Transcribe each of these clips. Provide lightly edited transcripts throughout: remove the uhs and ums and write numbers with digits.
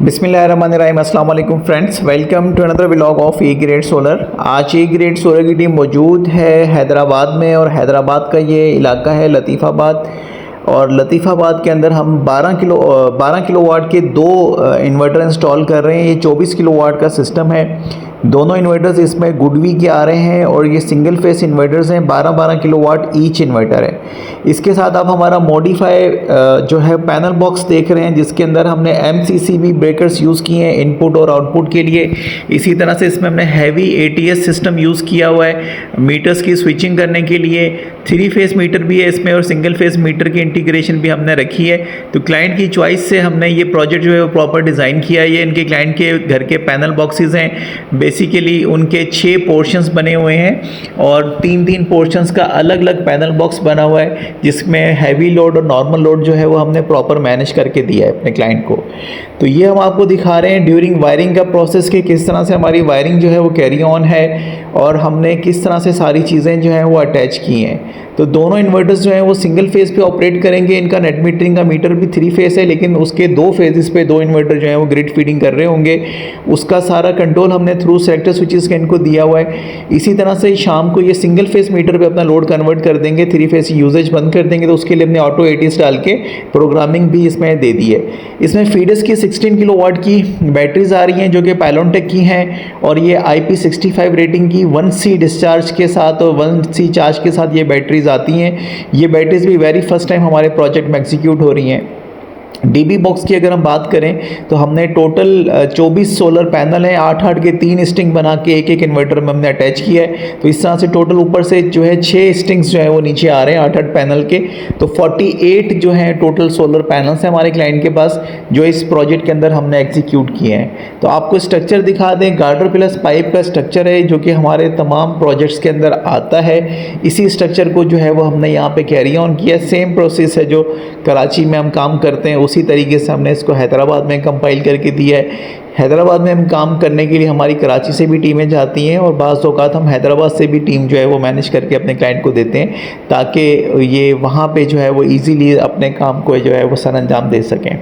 बिस्मिल्लाहिर्रहमानिर्रहीम, अस्सलाम वालेकुम friends, welcome to another vlog of A grade solar. आज ए ग्रेड सोलर की टीम मौजूद है हैदराबाद में, और हैदराबाद का ये इलाका है लतीफ़ाबाद। और लतीफ़ाबाद के अंदर हम 12 किलोवाट के दो इन्वर्टर इंस्टॉल कर रहे हैं। ये 24 किलोवाट का सिस्टम है। दोनों इन्वर्टर्स इसमें गुडवी के आ रहे हैं और ये सिंगल फेस इन्वर्टर्स हैं। 12 किलोवाट ईच इन्वर्टर है। इसके साथ आप हमारा मॉडिफाई जो है पैनल बॉक्स देख रहे हैं, जिसके अंदर हमने MCCB ब्रेकर्स यूज़ किए हैं इनपुट और आउटपुट के लिए। इसी तरह से इसमें हमने हैवी ATS सिस्टम यूज़ किया हुआ है मीटर्स की स्विचिंग करने के लिए। 3 फेस मीटर भी है इसमें और सिंगल फेस मीटर की इंटीग्रेशन भी हमने रखी है। तो क्लाइंट की चॉइस से हमने ये प्रोजेक्ट जो है वो प्रॉपर डिज़ाइन किया है। ये इनके क्लाइंट के घर के पैनल बॉक्सेस हैं। बेसिकली उनके 6 पोर्शंस बने हुए हैं और 3 पोर्शंस का अलग अलग पैनल बॉक्स बना हुआ है, जिसमें हैवी लोड और नॉर्मल लोड जो है वो हमने प्रॉपर मैनेज करके दिया है अपने क्लाइंट को। तो ये हम आपको दिखा रहे हैं ड्यूरिंग वायरिंग का प्रोसेस कि किस तरह से हमारी वायरिंग जो है वो कैरी ऑन है और हमने किस तरह से सारी चीज़ें जो हैं वो अटैच की हैं। तो दोनों इन्वर्टर्स जो हैं वो सिंगल फेस पे ऑपरेट करेंगे। इनका नेट मीटरिंग का मीटर भी 3 फेस है, लेकिन उसके 2 फेजेस पे 2 इन्वर्टर जो हैं वो ग्रिड फीडिंग कर रहे होंगे। उसका सारा कंट्रोल हमने थ्रू सेलेक्टर स्विचेस के इनको दिया हुआ है। इसी तरह से शाम को ये सिंगल फेस मीटर पे अपना लोड कन्वर्ट कर देंगे, 3 फेस यूजेज बंद कर देंगे। तो उसके लिए हमने ऑटो ATS डाल के प्रोग्रामिंग भी इसमें दे दी है। इसमें फीडर्स की 16 किलोवाट की बैटरीज आ रही हैं जो कि पायलॉनटेक की हैं, और ये IP65 रेटिंग की 1C डिस्चार्ज के साथ और 1C चार्ज के साथ ये बैटरीज आती हैं। ये बैटरीज भी वेरी फर्स्ट टाइम हमारे प्रोजेक्ट में एग्जीक्यूट हो रही हैं। DB बॉक्स की अगर हम बात करें तो हमने टोटल 24 सोलर पैनल हैं, 8 के 3 स्टिंग बना के एक इन्वर्टर में हमने अटैच किया है। तो इस तरह से टोटल ऊपर से जो है 6 स्टिंग्स जो है वो नीचे आ रहे हैं 8 पैनल के। तो 48 जो हैं टोटल सोलर पैनल्स हैं हमारे क्लाइंट के पास, जो इस प्रोजेक्ट के अंदर हमने एग्जीक्यूट किए हैं। तो आपको स्ट्रक्चर दिखा दें, गार्डर प्लस पाइप का स्ट्रक्चर है जो कि हमारे तमाम प्रोजेक्ट्स के अंदर आता है। इसी स्ट्रक्चर को जो है वो हमने यहाँ पे कैरी ऑन किया। सेम प्रोसेस है जो कराची में हम काम करते हैं, उसी तरीके से हमने इसको हैदराबाद में कंपाइल करके दिया है। हैदराबाद में हम काम करने के लिए हमारी कराची से भी टीमें जाती हैं और बाज़ औक़ात हम हैदराबाद से भी टीम जो है वो मैनेज करके अपने क्लाइंट को देते हैं, ताकि ये वहाँ पे जो है वो इजीली अपने काम को जो है वो सर अंजाम दे सकें।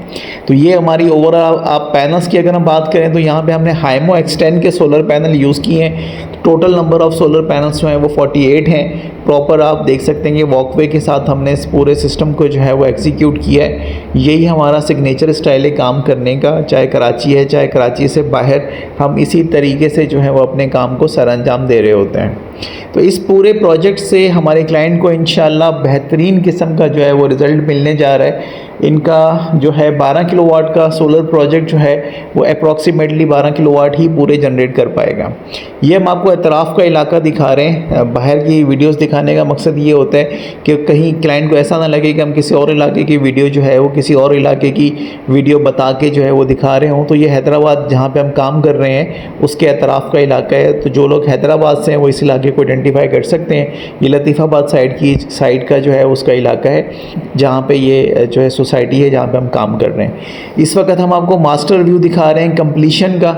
तो ये हमारी ओवरऑल आप पैनल्स की अगर हम बात करें तो यहाँ पे हमने हाइमो एक्सटेंड के सोलर पैनल यूज़ किए हैं। Total number of solar panels जो हैं वो 48 हैं। प्रॉपर आप देख सकते हैं कि वॉकवे के साथ हमने इस पूरे सिस्टम को जो है वो एग्जीक्यूट किया है। यही हमारा सिग्नेचर स्टाइल है काम करने का, चाहे कराची है चाहे कराची से बाहर, हम इसी तरीके से जो है वो अपने काम को सर अंजाम दे रहे होते हैं। तो इस पूरे प्रोजेक्ट से हमारे क्लाइंट को इंशाल्लाह बेहतरीन किस्म का जो है वो रिज़ल्ट मिलने जा रहा है। इनका जो है 12 किलोवाट का सोलर प्रोजेक्ट जो है वो अप्रॉक्सीमेटली 12 किलोवाट ही पूरे जनरेट कर पाएगा। ये हम आपको एतराफ़ का इलाका दिखा रहे हैं। बाहर की वीडियोस दिखाने का मकसद ये होता है कि कहीं क्लाइंट को ऐसा ना लगे कि हम किसी और इलाके की वीडियो जो है वो किसी और इलाके की वीडियो बता के जो है वो दिखा रहे हों। तो ये हैदराबाद जहाँ पे हम काम कर रहे हैं उसके एतराफ़ का इलाका है। तो जो लोग हैदराबाद से हैं वो इस इलाके को आइडेंटिफाई कर सकते हैं। ये लतीफ़ाबाद साइड का जो है उसका इलाका है, जहाँ पे ये जो है सोसाइटी है जहाँ पे हम काम कर रहे हैं। इस वक्त हम आपको मास्टर व्यू दिखा रहे हैं कंप्लीशन का,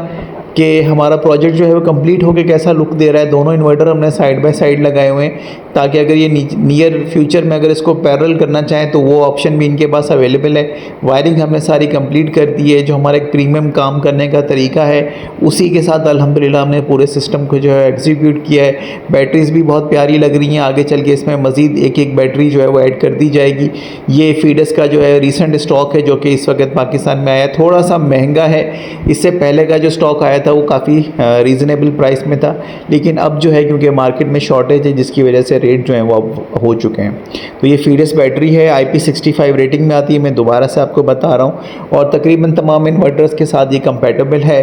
कि हमारा प्रोजेक्ट जो है वो कंप्लीट होकर कैसा लुक दे रहा है। दोनों इन्वर्टर हमने साइड बाय साइड लगाए हुए हैं, ताकि अगर ये नियर फ्यूचर में अगर इसको पैरेलल करना चाहें तो वो ऑप्शन भी इनके पास अवेलेबल है। वायरिंग हमने सारी कंप्लीट कर दी है। जो हमारा एक प्रीमियम काम करने का तरीका है उसी के साथ अल्हम्दुलिल्लाह हमने पूरे सिस्टम को जो है एग्जीक्यूट किया है। बैटरीज़ भी बहुत प्यारी लग रही हैं। आगे चल के इसमें मज़ीद एक बैटरी जो है वो ऐड कर दी जाएगी। ये फीडर्स का जो है रिसेंट स्टॉक है जो कि इस वक्त पाकिस्तान में आया, थोड़ा सा महंगा है। इससे पहले का जो स्टॉक आया था वो काफ़ी रीज़नेबल प्राइस में था, लेकिन अब जो है क्योंकि मार्केट में शॉर्टेज है जिसकी वजह से रेट जो है वो अब हो चुके हैं। तो ये फीडर्स बैटरी है, IP65 रेटिंग में आती है, मैं दोबारा से आपको बता रहा हूँ, और तकरीबन तमाम इन्वर्टर्स के साथ ये कंपैटिबल है।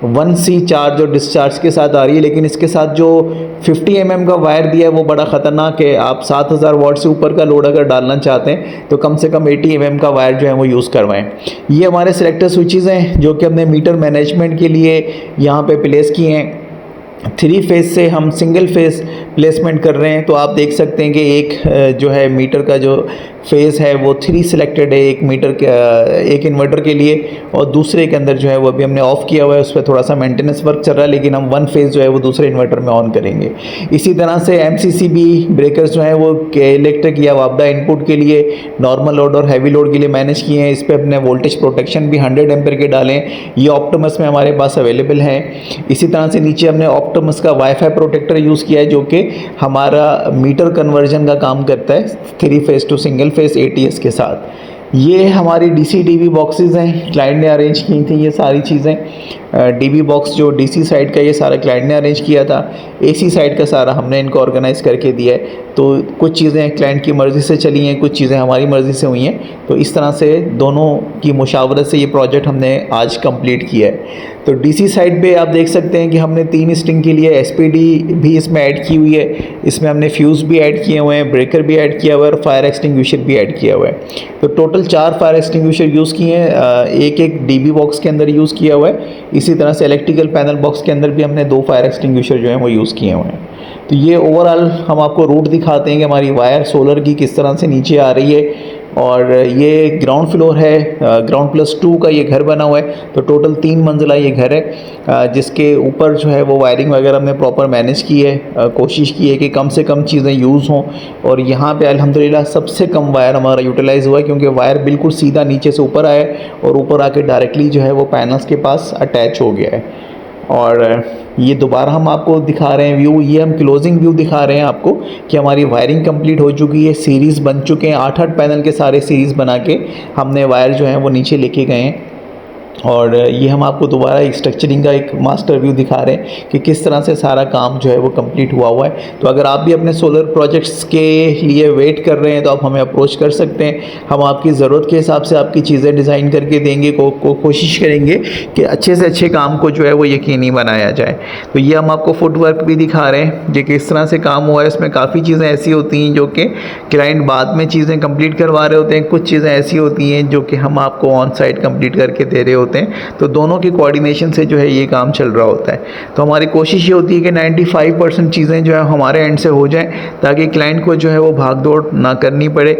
1C चार्ज और डिस्चार्ज के साथ आ रही है, लेकिन इसके साथ जो 50 mm का वायर दिया है वो बड़ा ख़तरनाक है। आप 7000 वाट से ऊपर का लोड अगर डालना चाहते हैं तो कम से कम 80 mm का वायर जो है वो यूज़ करवाएं। ये हमारे सिलेक्टर स्विचेस हैं जो कि हमने मीटर मैनेजमेंट के लिए यहाँ पे प्लेस किए हैं। 3 फेज से हम सिंगल फेज प्लेसमेंट कर रहे हैं। तो आप देख सकते हैं कि एक जो है मीटर का जो फेज़ है वो 3 सिलेक्टेड है, एक इन्वर्टर के लिए, और दूसरे के अंदर जो है वो अभी हमने ऑफ़ किया हुआ है, उस पर थोड़ा सा मेंटेनेंस वर्क चल रहा है, लेकिन हम 1 फेज़ जो है वो दूसरे इन्वर्टर में ऑन करेंगे। इसी तरह से MCCB ब्रेकर्स जो हैं वो इलेक्ट्रिक या वापडा इनपुट के लिए नॉर्मल लोड और हैवी लोड के लिए मैनेज किए हैं। इस पर अपने वोल्टेज प्रोटेक्शन भी 100 एम्पीयर के डालें, ये ऑप्टिमस में हमारे पास अवेलेबल है। इसी तरह से नीचे हमने ऑप्टिमस का वाईफाई प्रोटेक्टर यूज़ किया है, जो कि हमारा मीटर कन्वर्जन का काम करता है 3 phase two single phase ATS के साथ। ये हमारी DC DB बॉक्सेस हैं, क्लाइंट ने अरेंज की थी ये सारी चीज़ें। DB बॉक्स जो DC साइड का ये सारा क्लाइंट ने अरेंज किया था, AC साइड का सारा हमने इनको ऑर्गेनाइज़ करके दिया है। तो कुछ चीज़ें क्लाइंट की मर्ज़ी से चली हैं, कुछ चीज़ें हमारी मर्ज़ी से हुई हैं। तो इस तरह से दोनों की मुशावरत से ये प्रोजेक्ट हमने आज कंप्लीट किया है। तो DC साइड पे आप देख सकते हैं कि हमने 3 स्ट्रिंग के लिए SPD भी इसमें ऐड की हुई है। इसमें हमने फ्यूज़ भी ऐड किए हुए हैं, ब्रेकर भी ऐड किया हुआ है और फायर एक्सटिंग्विशर भी ऐड किया हुआ है। तो टोटल 4 फायर एक्सटिंग्विशर यूज़ किए हैं, एक DB बॉक्स के अंदर यूज़ किया हुआ है। इसी तरह से इलेक्ट्रिकल पैनल बॉक्स के अंदर भी हमने 2 फायर एक्सटिंग्विशर जो हैं वो यूज़ किए हुए हैं। तो ये ओवरऑल हम आपको रूट दिखाते हैं कि हमारी वायर सोलर की किस तरह से नीचे आ रही है। और ये ग्राउंड फ्लोर है, ग्राउंड +2 का ये घर बना हुआ है। तो टोटल 3 मंजिला ये घर है, जिसके ऊपर जो है वो वायरिंग वगैरह हमने प्रॉपर मैनेज की है। कोशिश की है कि कम से कम चीज़ें यूज़ हों, और यहाँ पे अल्हम्दुलिल्लाह सबसे कम वायर हमारा यूटिलाइज़ हुआ है, क्योंकि वायर बिल्कुल सीधा नीचे से ऊपर आया और ऊपर आके डायरेक्टली जो है वो पैनल्स के पास अटैच हो गया है। और ये दोबारा हम आपको दिखा रहे हैं व्यू, ये हम क्लोजिंग व्यू दिखा रहे हैं आपको कि हमारी वायरिंग कंप्लीट हो चुकी है, सीरीज़ बन चुके हैं, 8-8 पैनल के सारे सीरीज़ बना के हमने वायर जो है वो नीचे लेके गए हैं। और ये हम आपको दोबारा एक स्ट्रक्चरिंग का एक मास्टर व्यू दिखा रहे हैं कि किस तरह से सारा काम जो है वो कंप्लीट हुआ हुआ है। तो अगर आप भी अपने सोलर प्रोजेक्ट्स के लिए वेट कर रहे हैं तो आप हमें अप्रोच कर सकते हैं। हम आपकी ज़रूरत के हिसाब से आपकी चीज़ें डिज़ाइन करके देंगे, कोशिश करेंगे कि अच्छे से अच्छे काम को जो है वो यकीनी बनाया जाए। तो ये हम आपको फुटवर्क भी दिखा रहे हैं कि किस तरह से काम हुआ है। इसमें काफ़ी चीज़ें ऐसी होती हैं जो कि क्लाइंट बाद में चीज़ें कंप्लीट करवा रहे होते हैं, कुछ चीज़ें ऐसी होती हैं जो कि हम आपको ऑन साइट कंप्लीट करके दे रहे होते हैं। तो दोनों की कोऑर्डिनेशन से जो है ये काम चल रहा होता है। तो हमारी कोशिश ये होती है कि 95% चीज़ें जो है हमारे एंड से हो जाएं, ताकि क्लाइंट को जो है वो भाग दौड़ ना करनी पड़े।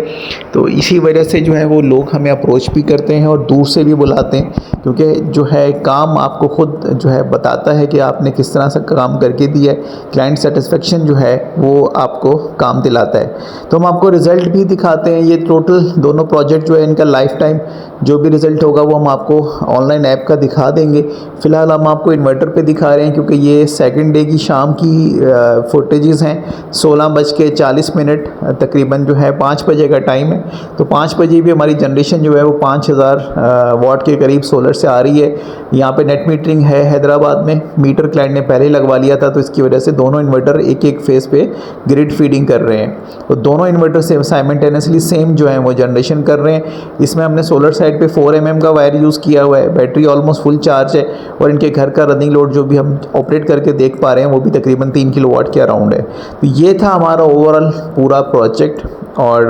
तो इसी वजह से जो है वो लोग हमें अप्रोच भी करते हैं और दूर से भी बुलाते हैं, क्योंकि जो है काम आपको खुद जो है बताता है कि आपने किस तरह से काम करके दिया है। क्लाइंट सेटिस्फेक्शन जो है वो आपको काम दिलाता है। तो हम आपको रिज़ल्ट भी दिखाते हैं। ये टोटल दोनों प्रोजेक्ट जो है इनका लाइफ टाइम जो भी रिज़ल्ट होगा वो हम आपको ऑनलाइन ऐप का दिखा देंगे। फ़िलहाल हम आपको इन्वर्टर पे दिखा रहे हैं, क्योंकि ये सेकंड डे की शाम की फुटेजेस हैं। 16:40 तकरीबन जो है 5 बजे का टाइम है। तो 5 बजे भी हमारी जनरेशन जो है वो 5000 वाट के करीब सोलर से आ रही है। यहाँ पे नेट मीटरिंग है हैदराबाद में, मीटर क्लाइंट ने पहले ही लगवा लिया था, तो इसकी वजह से दोनों इन्वर्टर एक फेज़ पे ग्रिड फीडिंग कर रहे हैं। तो दोनों इन्वर्टर से साइमल्टेनियसली सेम जो है वो जनरेशन कर रहे हैं। इसमें हमने सोलर साइड पे 4 mm का वायर यूज़ किया हुआ है। बैटरी ऑलमोस्ट फुल चार्ज है, और इनके घर का रनिंग लोड जो भी हम ऑपरेट करके देख पा रहे हैं वो भी तकरीबन 3 किलोवाट के अराउंड है। तो ये था हमारा ओवरऑल पूरा प्रोजेक्ट, और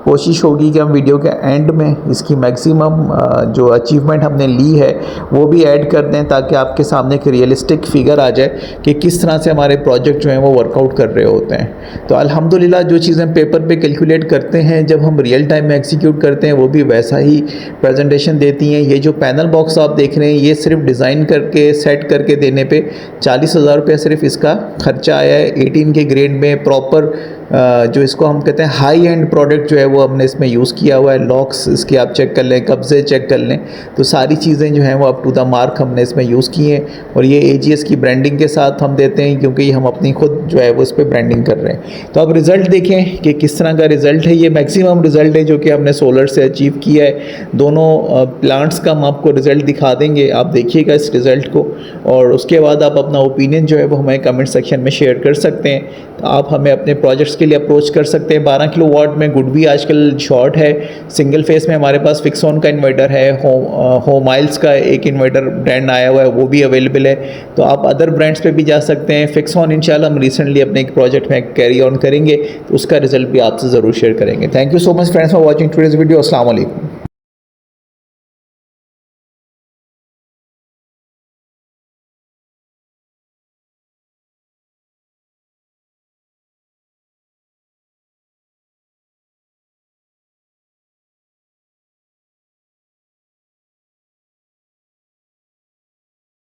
कोशिश होगी कि हम वीडियो के एंड में इसकी मैक्सिमम जो अचीवमेंट हमने ली है वो भी ऐड कर दें, ताकि आपके सामने एक रियलिस्टिक फिगर आ जाए कि किस तरह से हमारे प्रोजेक्ट जो हैं वो वर्कआउट कर रहे होते हैं। तो अल्हम्दुलिल्लाह जो चीज़ें पेपर पे कैलकुलेट करते हैं, जब हम रियल टाइम में एग्जीक्यूट करते हैं वो भी वैसा ही प्रेजेंटेशन देती हैं। ये जो पैनल बॉक्स आप देख रहे हैं ये सिर्फ डिज़ाइन करके सेट करके देने पे 40,000 रुपया सिर्फ इसका खर्चा आया है। 18 के ग्रेड में प्रॉपर जो इसको हम कहते हैं हाई एंड प्रोडक्ट जो है वो हमने इसमें यूज़ किया हुआ है। लॉक्स इसके आप चेक कर लें, कब्जे चेक कर लें, तो सारी चीज़ें जो हैं वो अप टू द मार्क हमने इसमें यूज़ की हैं। और ये AGS की ब्रांडिंग के साथ हम देते हैं, क्योंकि ये हम अपनी खुद जो है वो इस पर ब्रांडिंग कर रहे हैं। तो अब रिज़ल्ट देखें कि किस तरह का रिज़ल्ट है। ये मैक्सिमम रिज़ल्ट है जो कि हमने सोलर से अचीव किया है। दोनों प्लांट्स का हम आपको रिज़ल्ट दिखा देंगे, आप देखिएगा इस रिज़ल्ट को, और उसके बाद आप अपना ओपिनियन जो है वो हमें कमेंट सेक्शन में शेयर कर सकते हैं। तो आप हमें अपने प्रोजेक्ट्स के लिए अप्रोच कर सकते हैं। 12 किलोवाट में गुड भी आजकल शॉर्ट है। सिंगल फेस में हमारे पास फिक्सॉन का इन्वर्टर है, होमाइल्स का एक इन्वर्टर ब्रांड आया हुआ है वो भी अवेलेबल है। तो आप अदर ब्रांड्स पे भी जा सकते हैं। फिक्सॉन इंशाल्लाह हम रिसेंटली अपने एक प्रोजेक्ट में कैरी ऑन करेंगे, तो उसका रिजल्ट भी आपसे ज़रूर शेयर करेंगे। Thank you so much friends for watching today's video. अस्सलाम वालेकुम।